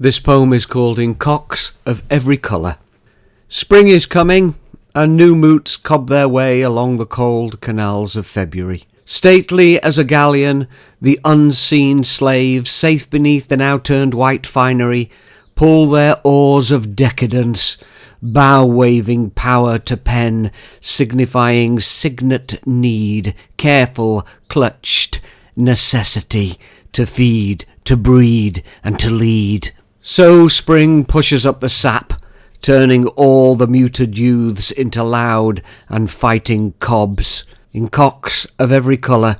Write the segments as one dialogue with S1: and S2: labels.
S1: This poem is called In Cocks of Every Colour. Spring is coming, and new moots cob their way along the cold canals of February. Stately as a galleon, the unseen slaves, safe beneath the now-turned white finery, pull their oars of decadence, bow-waving power to pen, signifying cygnet need, careful, clutched, necessity, to feed, to breed, and to lead. So spring pushes up the sap, turning all the muted youths into loud and fighting cobs. In cocks of every colour,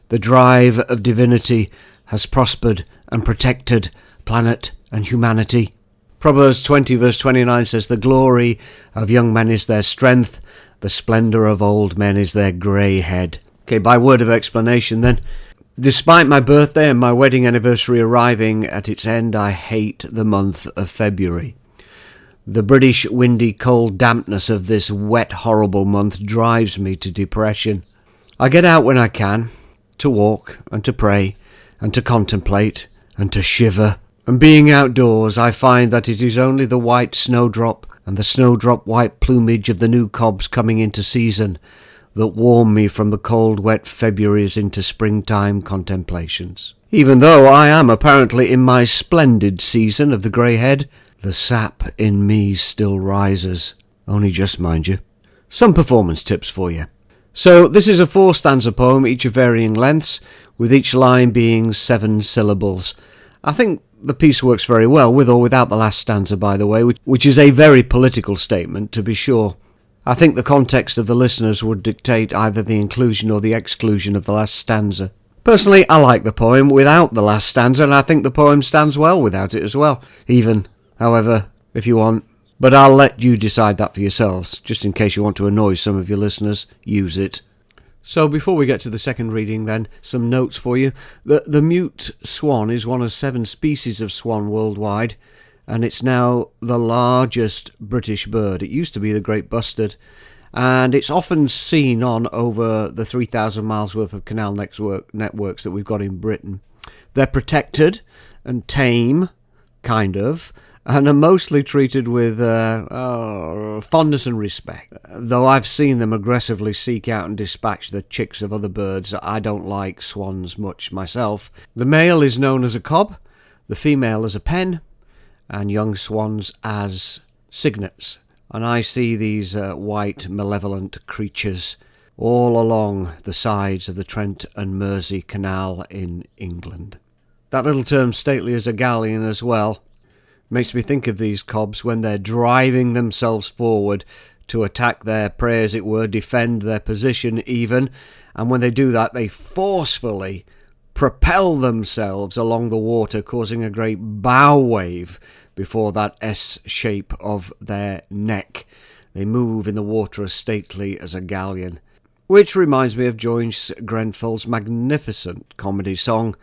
S1: the drive of divinity has prospered and protected planet and humanity. Proverbs 20 verse 29 says, "The glory of young men is their strength, the splendour of old men is their grey head." Okay, by word of explanation then. Despite my birthday and my wedding anniversary arriving at its end, I hate the month of February. The British windy cold dampness of this wet horrible month drives me to depression. I get out when I can, to walk and to pray and to contemplate and to shiver. And being outdoors, I find that it is only the white snowdrop and the snowdrop white plumage of the new Cobs coming into season that warm me from the cold wet Februaries into springtime contemplations. Even though I am apparently in my splendid season of the grey head, the sap in me still rises. Only just, mind you. Some performance tips for you. So this is a 4-stanza poem, each of varying lengths, with each line being 7 syllables. I think the piece works very well, with or without the last stanza, by the way, which is a very political statement, to be sure. I think the context of the listeners would dictate either the inclusion or the exclusion of the last stanza. Personally, I like the poem without the last stanza, and I think the poem stands well without it as well, even, however, if you want. But I'll let you decide that for yourselves, just in case you want to annoy some of your listeners, use it. So before we get to the second reading then, some notes for you. The mute swan is one of 7 species of swan worldwide, and it's now the largest British bird. It used to be the great bustard, and it's often seen on over the 3,000 miles worth of canal networks that we've got in Britain. They're protected and tame, kind of, and are mostly treated with fondness and respect. Though I've seen them aggressively seek out and dispatch the chicks of other birds, I don't like swans much myself. The male is known as a cob, the female as a pen, and young swans as cygnets. And I see these white, malevolent creatures all along the sides of the Trent and Mersey Canal in England. That little term, stately as a galleon, as well, makes me think of these cobs when they're driving themselves forward to attack their prey, as it were, defend their position even, and when they do that, they forcefully propel themselves along the water, causing a great bow wave before that S shape of their neck. They move in the water as stately as a galleon, which reminds me of Joyce Grenfell's magnificent comedy song,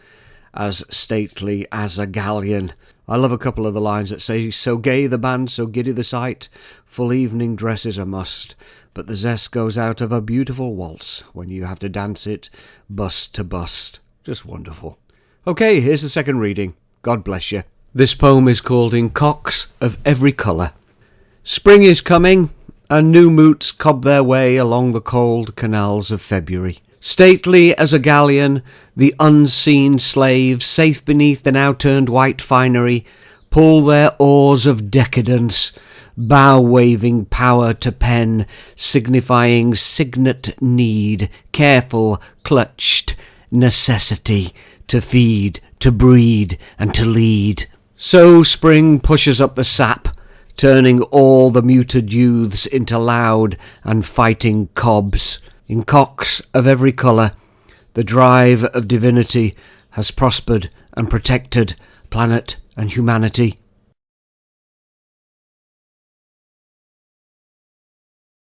S1: As Stately as a Galleon. I love a couple of the lines that say, "So gay the band, so giddy the sight, full evening dress is a must, but the zest goes out of a beautiful waltz when you have to dance it bust to bust." Just wonderful. Okay, here's the second reading. God bless you. This poem is called In Cocks of Every Colour. Spring is coming, and new moots cob their way along the cold canals of February. Stately as a galleon, the unseen slaves, safe beneath the now-turned white finery, pull their oars of decadence, bow-waving power to pen, signifying cygnet need, careful, clutched, necessity, to feed, to breed, and to lead. So spring pushes up the sap, turning all the muted youths into loud and fighting cobs. In cocks of every colour, the drive of divinity has prospered and protected planet and humanity.